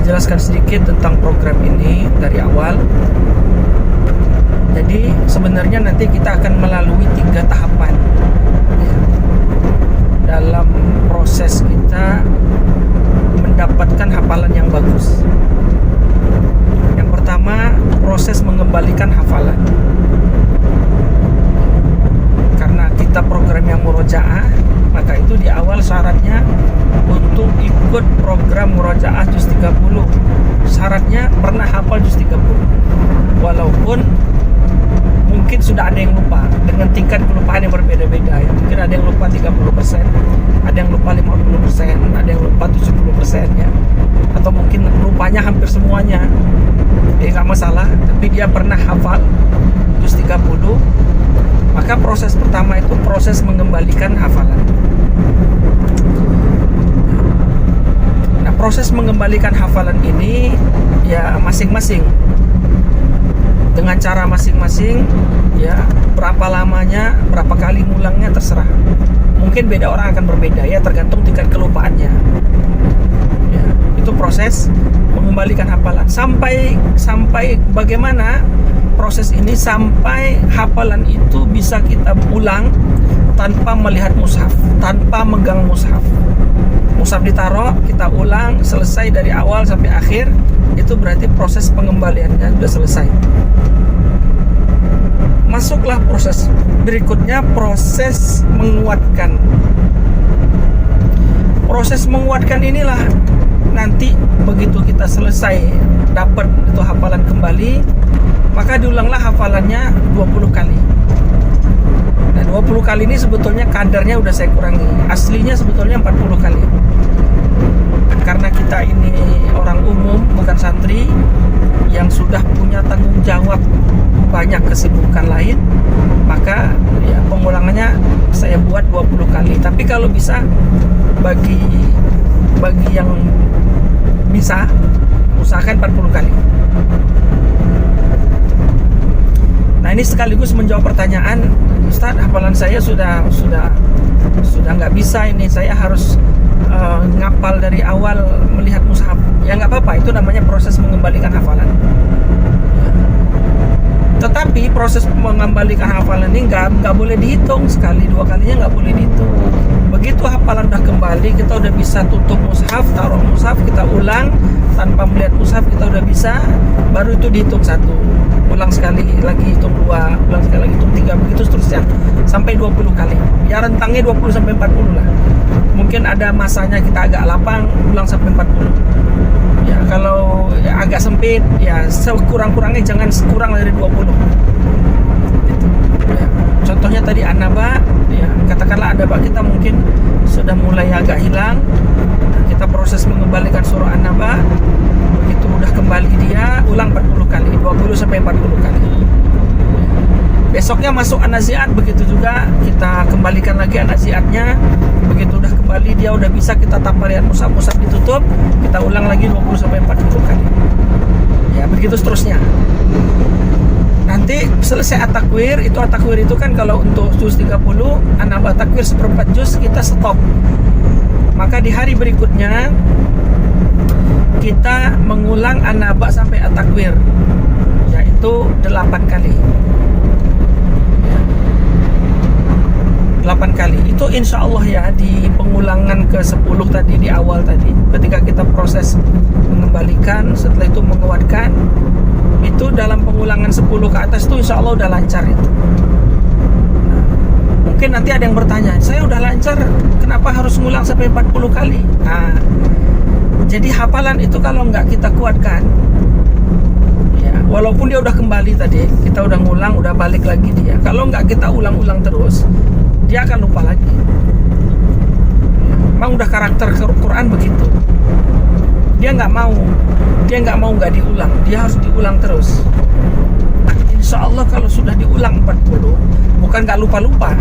menjelaskan sedikit tentang program ini dari awal. Jadi sebenarnya nanti kita akan melalui 3 tahapan ya, dalam proses kita mendapatkan hafalan yang bagus. Yang pertama, proses mengembalikan hafalan. Karena kita program yang murojaah, maka itu di awal syaratnya untuk ikut program murojaah juz 30, syaratnya pernah hafal juz 30. Walaupun mungkin sudah ada yang lupa dengan tingkat kelupaan yang berbeda-beda ya. Mungkin ada yang lupa 30%, ada yang lupa 50%, ada yang lupa 70% ya. Atau mungkin lupanya hampir semuanya. Jadi nggak masalah, tapi dia pernah hafal juz 30. Maka proses pertama itu proses mengembalikan hafalan. Nah, proses mengembalikan hafalan ini ya masing-masing dengan cara masing-masing ya, berapa lamanya, berapa kali ngulangnya terserah. Mungkin beda orang akan berbeda ya, tergantung tingkat kelupaannya ya. Itu proses mengembalikan hafalan. Sampai bagaimana proses ini, sampai hafalan itu bisa kita ulang tanpa melihat mushaf, tanpa megang mushaf. Mushaf ditaruh, kita ulang, selesai dari awal sampai akhir. Itu berarti proses pengembaliannya sudah selesai. Masuklah proses berikutnya, proses menguatkan. Proses menguatkan inilah nanti begitu kita selesai dapat itu hafalan kembali, maka diulanglah hafalannya 20 kali. Nah, 20 kali ini sebetulnya kadarnya udah saya kurangi. Aslinya sebetulnya 40 kali. Karena kita ini orang umum, bukan santri yang sudah punya tanggung jawab, banyak kesibukan lain, maka ya pengulangannya saya buat 20 kali. Tapi kalau bisa bagi yang bisa, usahakan 40 kali. Nah, ini sekaligus menjawab pertanyaan, Ustaz, hafalan saya sudah nggak bisa ini, saya harus ngapal dari awal melihat mushaf. Ya nggak apa-apa, itu namanya proses mengembalikan hafalan. Tetapi proses mengembalikan hafalan ini nggak boleh dihitung, sekali dua kalinya nggak boleh dihitung. Begitu hafalan udah kembali, kita udah bisa tutup mushaf, taruh mushaf, kita ulang tanpa melihat mushaf, kita udah bisa, baru itu dihitung 1, ulang sekali lagi hitung 2, ulang sekali lagi hitung 3, begitu seterusnya sampai 20 kali. Ya rentangnya 20 sampai 40 lah. Mungkin ada masanya kita agak lapang, ulang sampai 40. Ya kalau ya agak sempit, ya sekurang-kurangnya jangan kurang dari 20. Gitu. Ya. Contohnya tadi An-Naba, ya katakanlah An-Naba kita mungkin sudah mulai agak hilang. Nah, kita proses mengembalikan surah An-Naba. Begitu udah kembali dia, ulang 40 kali, 20 sampai 40 kali. Besoknya masuk An-Nazi'at, begitu juga kita kembalikan lagi An-Nazi'atnya. Begitu udah kembali dia udah bisa, kita tanpa lihat mushaf ditutup, kita ulang lagi 20 sampai 40 kali. Ya, begitu seterusnya. Nanti selesai at-takwir, itu kan kalau untuk juz 30, An-Naba takwir 1/4 juz, kita stop. Maka di hari berikutnya kita mengulang An-Naba sampai at-takwir, yaitu 8 kali. 8 kali itu insya Allah ya, di pengulangan ke-10 tadi, di awal tadi ketika kita proses mengembalikan, setelah itu menguatkan, itu dalam pengulangan 10 ke atas itu insya Allah udah lancar itu. Nah, mungkin nanti ada yang bertanya, saya udah lancar, kenapa harus ngulang sampai 40 kali? Nah, jadi hafalan itu kalau nggak kita kuatkan ya, walaupun dia udah kembali tadi, kita udah ngulang, udah balik lagi dia, kalau nggak kita ulang-ulang terus, dia akan lupa lagi. Memang udah karakter Quran begitu. Dia nggak mau nggak diulang, dia harus diulang terus. Nah, insya Allah kalau sudah diulang 40, bukan nggak lupa-lupa,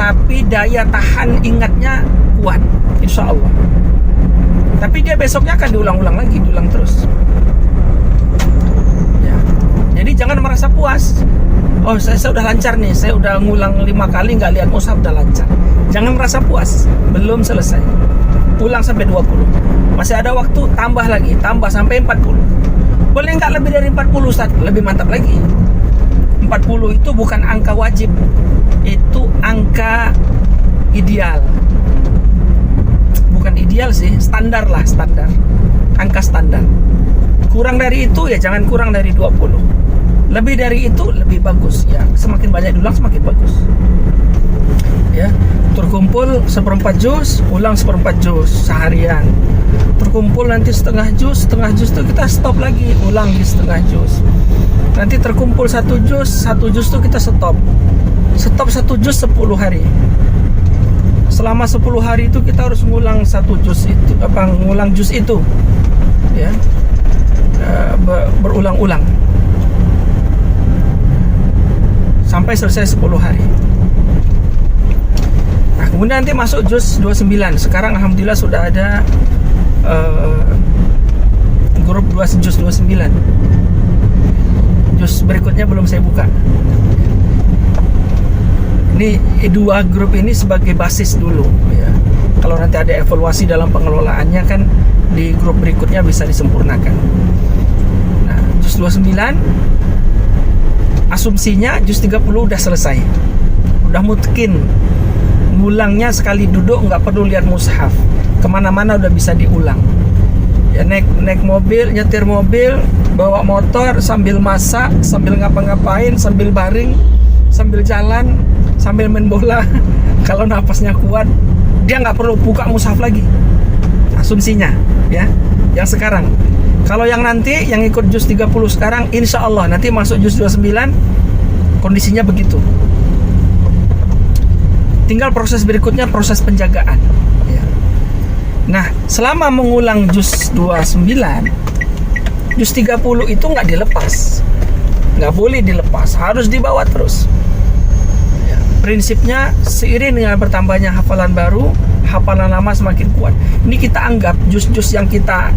tapi daya tahan ingatnya kuat, insya Allah. Tapi dia besoknya akan diulang-ulang lagi, diulang terus. Ya. Jadi jangan merasa puas. Oh, saya udah lancar nih, saya udah ngulang 5 kali nggak lihat mushaf, udah lancar. Jangan merasa puas, belum selesai. ulang sampai 20. Masih ada waktu, tambah lagi, tambah sampai 40. Boleh nggak lebih dari 40, Ustaz? Lebih mantap lagi. 40 itu bukan angka wajib, itu angka ideal. Bukan ideal sih, standar lah, standar. Angka standar. Kurang dari itu ya jangan kurang dari 20. Lebih dari itu lebih bagus ya. Semakin banyak diulang semakin bagus. Ya, terkumpul 1/4 juz, ulang 1/4 juz seharian. Terkumpul nanti setengah juz itu kita stop lagi, ulang di setengah juz. Nanti terkumpul 1 juz itu kita stop. Stop 1 juz 10 hari. Selama 10 hari itu kita harus ngulang 1 juz itu, ngulang juz itu. Ya. Berulang-ulang sampai selesai 10 hari. Nah, kemudian nanti masuk juz 29. Sekarang alhamdulillah sudah ada grup juz 29. Juz berikutnya belum saya buka. Ini dua grup ini sebagai basis dulu ya. Kalau nanti ada evaluasi dalam pengelolaannya kan di grup berikutnya bisa disempurnakan. Nah, juz 29 asumsinya juz 30 udah selesai. Udah mungkin ngulangnya sekali duduk, nggak perlu lihat mushaf. Kemana-mana udah bisa diulang. Ya naik mobil, nyetir mobil, bawa motor sambil masak, sambil ngapa-ngapain, sambil baring, sambil jalan, sambil main bola. Kalau napasnya kuat, dia nggak perlu buka mushaf lagi. Asumsinya, ya. Yang sekarang. Kalau yang nanti, yang ikut juz 30 sekarang, insya Allah nanti masuk juz 29, kondisinya begitu. Tinggal proses berikutnya, proses penjagaan. Ya. Nah, selama mengulang juz 29, juz 30 itu nggak dilepas. Nggak boleh dilepas, harus dibawa terus. Ya. Prinsipnya, seiring dengan bertambahnya hafalan baru, hafalan lama semakin kuat. Ini kita anggap juz-juz yang kita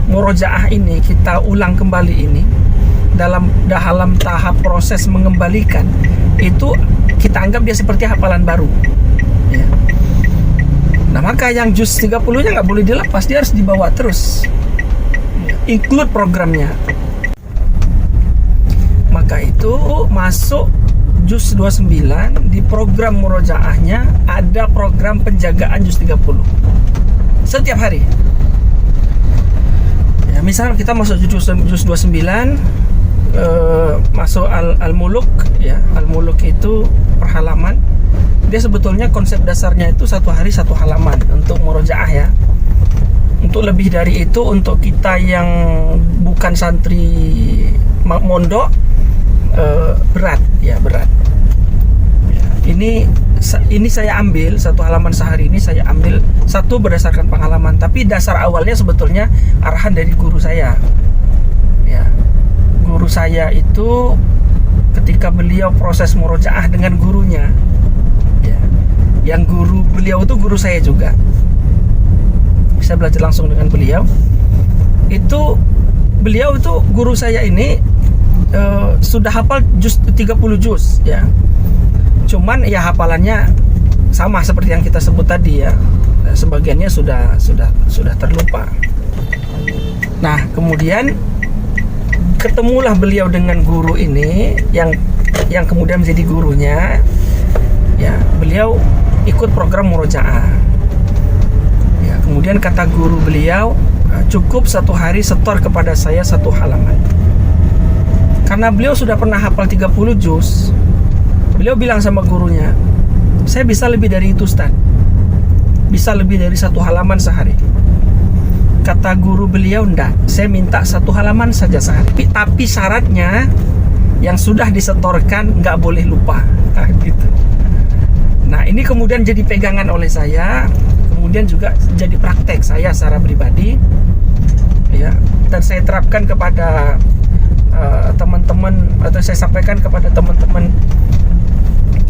murojaah ini, kita ulang kembali ini, dalam tahap proses mengembalikan, itu kita anggap dia seperti hafalan baru ya. Nah, maka yang juz 30 nya nggak boleh dilepas, dia harus dibawa terus ya. Include programnya. Maka itu masuk juz 29, di program murojaahnya ada program penjagaan juz 30 setiap hari ya. Misal kita masuk juz 29, masuk al-muluk ya. Al-muluk itu per halaman. Dia sebetulnya konsep dasarnya itu 1 hari 1 halaman untuk murojaah ya. Untuk lebih dari itu, untuk kita yang bukan santri mondok, berat ya, berat ya. Ini saya ambil 1 halaman sehari, ini saya ambil 1 berdasarkan pengalaman, tapi dasar awalnya sebetulnya arahan dari guru saya ya. Guru saya itu ketika beliau proses murojaah dengan gurunya ya, yang guru beliau itu guru saya juga, bisa belajar langsung dengan beliau. Itu beliau itu guru saya ini sudah hafal juz 30 juz ya. Cuman ya hafalannya sama seperti yang kita sebut tadi ya. Sebagiannya sudah terlupa. Nah, kemudian ketemulah beliau dengan guru ini yang kemudian menjadi gurunya ya. Beliau ikut program murojaah ya. Kemudian kata guru beliau, cukup 1 hari setor kepada saya 1 halaman. Karena beliau sudah pernah hafal 30 juz, beliau bilang sama gurunya, saya bisa lebih dari itu, Ustaz, bisa lebih dari 1 halaman sehari. Kata guru beliau, enggak, saya minta 1 halaman saja sehari, tapi syaratnya yang sudah disetorkan nggak boleh lupa. Nah, gitu. Nah, ini kemudian jadi pegangan oleh saya, kemudian juga jadi praktek saya secara pribadi ya. Dan saya terapkan kepada teman-teman, atau saya sampaikan kepada teman-teman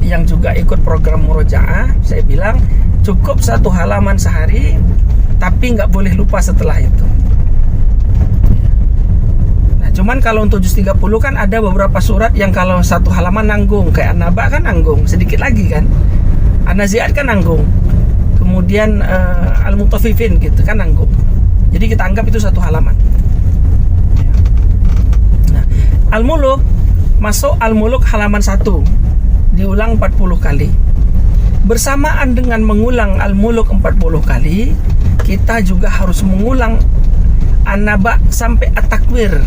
yang juga ikut program murojaah. Saya bilang cukup 1 halaman sehari, tapi nggak boleh lupa setelah itu. Nah, cuman kalau untuk juz 30 kan ada beberapa surat yang kalau 1 halaman nanggung, kayak An-Naba kan nanggung sedikit lagi kan, An-Nazi'at kan nanggung. kemudian al-mutaffifin gitu kan anggap. Jadi kita anggap itu satu halaman. Nah, al-muluk, masuk al-muluk halaman 1, diulang 40 kali. Bersamaan dengan mengulang al-muluk 40 kali, kita juga harus mengulang an-naba sampai at-takwir.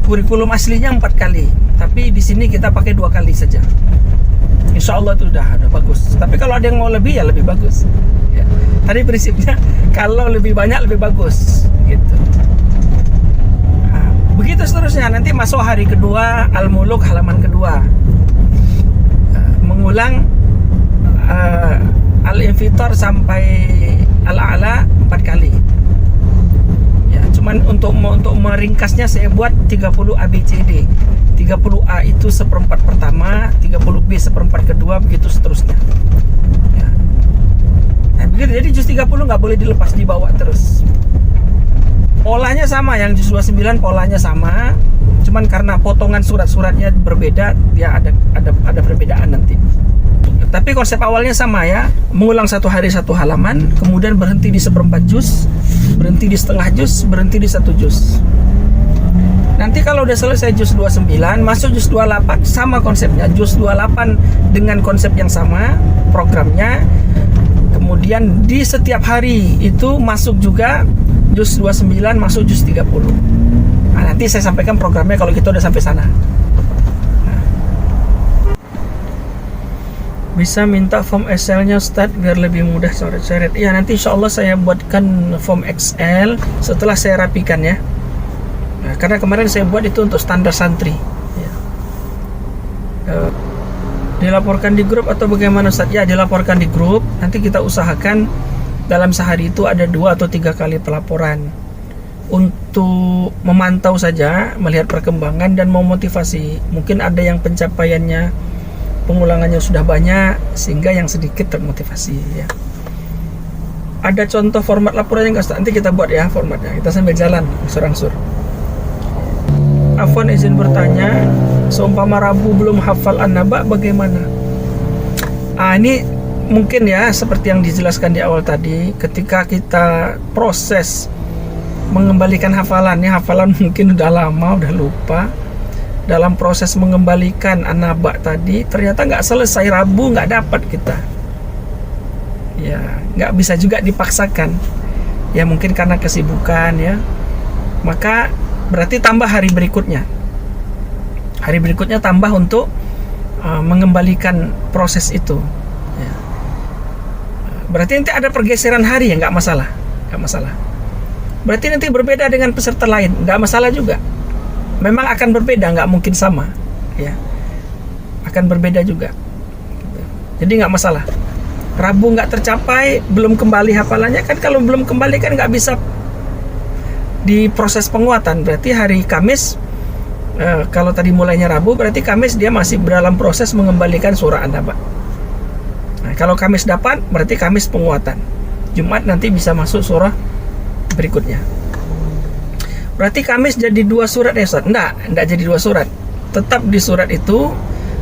Kurikulum aslinya 4 kali, tapi di sini kita pakai 2 kali saja. Insya Allah itu udah bagus. Tapi kalau ada yang mau lebih ya lebih bagus. Ya. Tadi prinsipnya kalau lebih banyak lebih bagus, gitu. Nah, begitu seterusnya. Nanti masuk hari kedua al-muluk halaman kedua, mengulang al-infitar sampai al-a'la 4 kali. Cuman untuk meringkasnya saya buat 30 ABCD. 30A itu seperempat pertama, 30B seperempat kedua, begitu seterusnya. Ya. Nah, begitu. Jadi juz 30 nggak boleh dilepas, dibawa terus. Polanya sama, yang juz 29 polanya sama. Cuman karena potongan surat-suratnya berbeda, ya ada perbedaan nanti. Tapi konsep awalnya sama ya, mengulang 1 hari 1 halaman, kemudian berhenti di seperempat juz, berhenti di setengah juz, berhenti di 1 juz. Nanti kalau udah selesai juz 29, masuk juz 28, sama konsepnya. Juz 28 dengan konsep yang sama, programnya. Kemudian di setiap hari itu masuk juga juz 29, masuk juz 30. Nah, nanti saya sampaikan programnya kalau kita udah sampai sana. Bisa minta form Excel-nya Ustadz biar lebih mudah coret-coret. Iya, nanti insya Allah saya buatkan form Excel setelah saya rapikan ya. Nah, karena kemarin saya buat itu untuk standar santri ya. Dilaporkan di grup atau bagaimana Ustadz? Ya, dilaporkan di grup. Nanti kita usahakan dalam sehari itu ada 2 atau 3 kali pelaporan untuk memantau saja, melihat perkembangan dan memotivasi. Mungkin ada yang pencapaiannya, pengulangannya sudah banyak sehingga yang sedikit termotivasi ya. Ada contoh format laporan yang nanti kita buat ya formatnya, kita sambil jalan angsur-angsur. Afwan izin bertanya, seumpama Rabu belum hafal an-naba bagaimana? Ini mungkin ya seperti yang dijelaskan di awal tadi, ketika kita proses mengembalikan hafalannya, hafalan mungkin udah lama, udah lupa. Dalam proses mengembalikan an-naba tadi ternyata nggak selesai, Rabu nggak dapat kita ya, nggak bisa juga dipaksakan ya, mungkin karena kesibukan ya, maka berarti tambah hari berikutnya tambah untuk mengembalikan proses itu ya. Berarti nanti ada pergeseran hari ya, nggak masalah. Berarti nanti berbeda dengan peserta lain, nggak masalah juga. Memang akan berbeda, nggak mungkin sama ya, akan berbeda juga. Jadi nggak masalah. Rabu nggak tercapai, belum kembali hafalannya kan, kalau belum kembali kan nggak bisa diproses penguatan. Berarti hari Kamis, kalau tadi mulainya Rabu, berarti Kamis dia masih dalam proses mengembalikan surah an-naba. Nah, kalau Kamis dapat, berarti Kamis penguatan. Jumat nanti bisa masuk surah berikutnya. Berarti Kamis jadi 2 surat ya Ustaz? Enggak jadi 2 surat. Tetap di surat itu.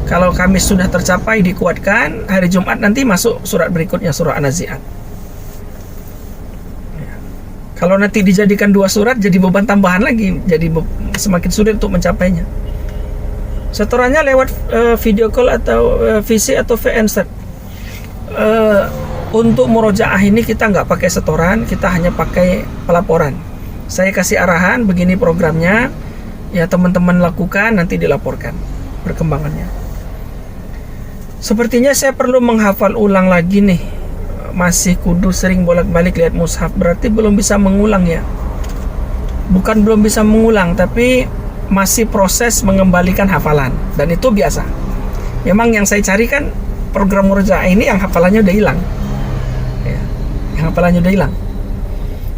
Kalau Kamis sudah tercapai, dikuatkan, hari Jumat nanti masuk surat berikutnya, surah An-Nazi'at ya. Kalau nanti dijadikan 2 surat, jadi beban tambahan lagi, jadi semakin sulit untuk mencapainya. Setorannya lewat video call atau VC atau VN Ustaz? Untuk murojaah ini kita nggak pakai setoran, kita hanya pakai pelaporan. Saya kasih arahan, begini programnya, ya teman-teman lakukan, nanti dilaporkan perkembangannya. Sepertinya saya perlu menghafal ulang lagi nih, masih kudu sering bolak-balik lihat mushaf, berarti belum bisa mengulang ya? Bukan belum bisa mengulang, tapi masih proses mengembalikan hafalan, dan itu biasa. Memang yang saya cari kan program murojaah ini yang hafalannya udah hilang ya, yang hafalannya udah hilang.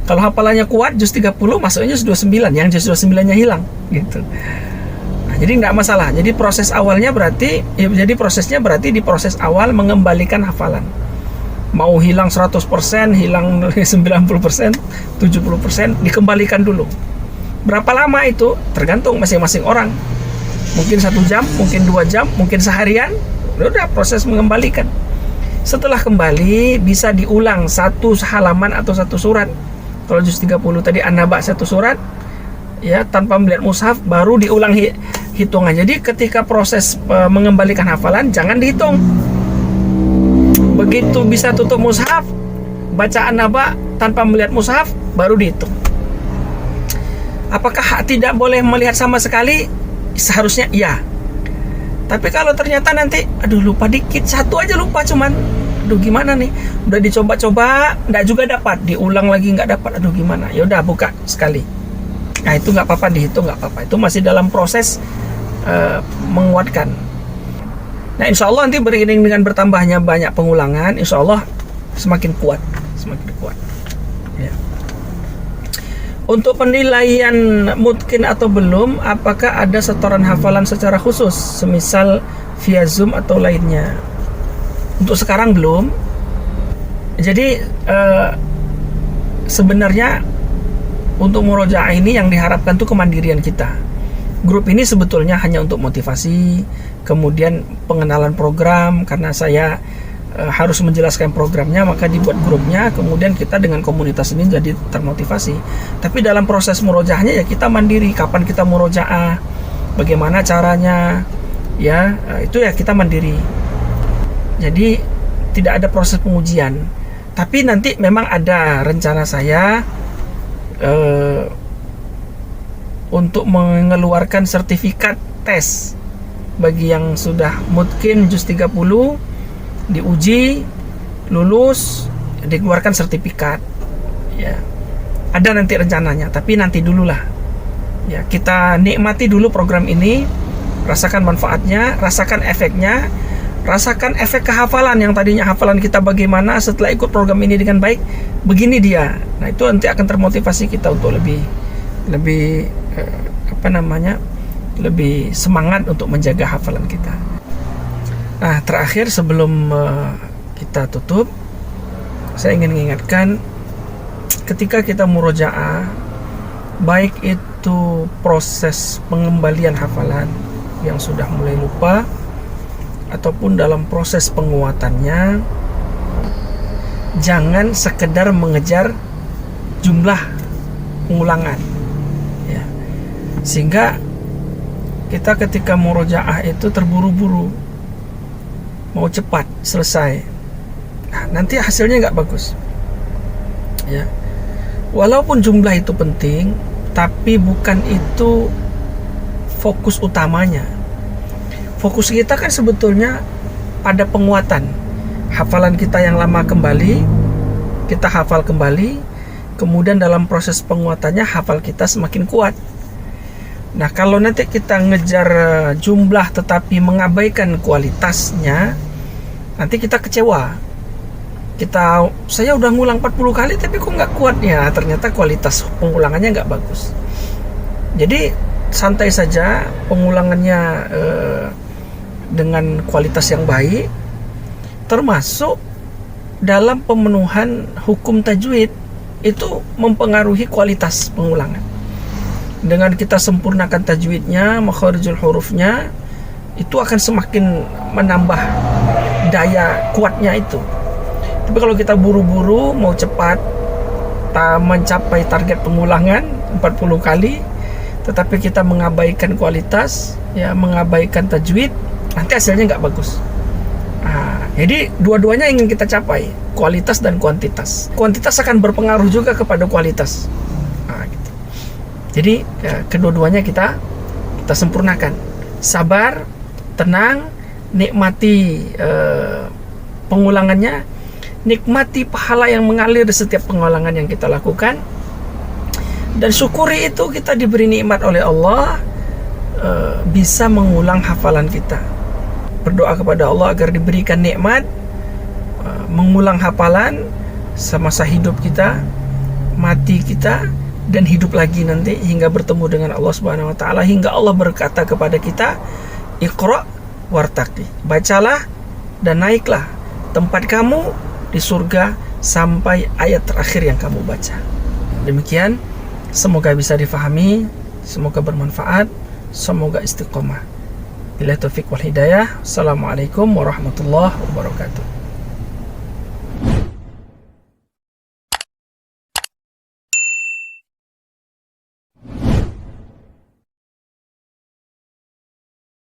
Kalau hafalannya kuat, juz 30 masuknya juz 29, yang juz 29-nya hilang gitu. Nah, jadi nggak masalah. Jadi proses awalnya berarti jadi prosesnya berarti di proses awal mengembalikan hafalan. Mau hilang 100%, hilang 90%, 70%, dikembalikan dulu. Berapa lama itu? Tergantung masing-masing orang. Mungkin 1 jam, mungkin 2 jam, mungkin seharian. Udah proses mengembalikan. Setelah kembali bisa diulang satu halaman atau satu surat. Kalau juz 30 tadi An-Naba satu surat, ya, tanpa melihat mushaf, baru diulang hitungan. Jadi ketika proses mengembalikan hafalan jangan dihitung. Begitu bisa tutup mushaf, baca An-Naba tanpa melihat mushaf, baru dihitung. Apakah tidak boleh melihat sama sekali? Seharusnya iya. Tapi kalau ternyata nanti, aduh lupa dikit, satu aja lupa cuman, aduh gimana nih, udah dicoba-coba, nggak juga dapat, diulang lagi nggak dapat, aduh gimana, ya udah buka sekali. Nah itu nggak apa-apa, dihitung nggak apa-apa, itu masih dalam proses menguatkan. Nah insya Allah nanti beriring dengan bertambahnya banyak pengulangan, insya Allah semakin kuat. Ya. Untuk penilaian mungkin atau belum, apakah ada setoran hafalan secara khusus, semisal via Zoom atau lainnya? Untuk sekarang belum. Jadi sebenarnya untuk murojaah ini yang diharapkan tuh kemandirian kita. Grup ini sebetulnya hanya untuk motivasi, kemudian pengenalan program, karena saya harus menjelaskan programnya, maka dibuat grupnya, kemudian kita dengan komunitas ini jadi termotivasi. Tapi dalam proses murojaahnya ya kita mandiri, kapan kita murojaah, bagaimana caranya, ya itu ya kita mandiri. Jadi tidak ada proses pengujian. Tapi nanti memang ada rencana saya untuk mengeluarkan sertifikat tes bagi yang sudah mungkin juz 30 diuji, lulus, dikeluarkan sertifikat. Ya, ada nanti rencananya, tapi nanti dululah. Ya, kita nikmati dulu program ini, rasakan manfaatnya, rasakan efeknya, rasakan efek kehafalan yang tadinya hafalan kita bagaimana setelah ikut program ini dengan baik, begini dia. Nah, itu nanti akan termotivasi kita untuk lebih lebih semangat untuk menjaga hafalan kita. Nah, terakhir sebelum kita tutup, saya ingin mengingatkan, ketika kita murojaah, baik itu proses pengembalian hafalan yang sudah mulai lupa, ataupun dalam proses penguatannya, jangan sekedar mengejar jumlah pengulangan, ya. Sehingga kita ketika murojaah itu terburu-buru, mau cepat selesai. Nah, nanti hasilnya nggak bagus. Ya, walaupun jumlah itu penting, tapi bukan itu fokus utamanya. Fokus kita kan sebetulnya pada penguatan. Hafalan kita yang lama kembali, kita hafal kembali, kemudian dalam proses penguatannya hafal kita semakin kuat. Nah, kalau nanti kita ngejar jumlah tetapi mengabaikan kualitasnya, nanti kita kecewa. Saya udah ngulang 40 kali tapi kok nggak kuat ya, ternyata kualitas pengulangannya nggak bagus. Jadi santai saja pengulangannya dengan kualitas yang baik, termasuk dalam pemenuhan hukum tajwid itu mempengaruhi kualitas pengulangan. Dengan kita sempurnakan tajwidnya, makharijul hurufnya, itu akan semakin menambah daya kuatnya itu. Tapi kalau kita buru-buru mau cepat mencapai target pengulangan 40 kali, tetapi kita mengabaikan kualitas, ya, mengabaikan tajwid, nanti hasilnya nggak bagus. Nah, jadi dua-duanya ingin kita capai, kualitas dan kuantitas. Kuantitas akan berpengaruh juga kepada kualitas. Nah, gitu. Jadi ya, kedua-duanya kita sempurnakan. Sabar, tenang, nikmati pengulangannya, nikmati pahala yang mengalir di setiap pengulangan yang kita lakukan, dan syukuri itu kita diberi nikmat oleh Allah, bisa mengulang hafalan kita. Berdoa kepada Allah agar diberikan nikmat mengulang hafalan semasa hidup kita, mati kita, dan hidup lagi nanti hingga bertemu dengan Allah Subhanahu wa taala, hingga Allah berkata kepada kita, Iqra wartaqi, bacalah dan naiklah tempat kamu di surga sampai ayat terakhir yang kamu baca. Demikian, semoga bisa difahami, semoga bermanfaat, semoga istiqomah. Billahi taufiq wal hidayah. Assalamualaikum warahmatullahi wabarakatuh.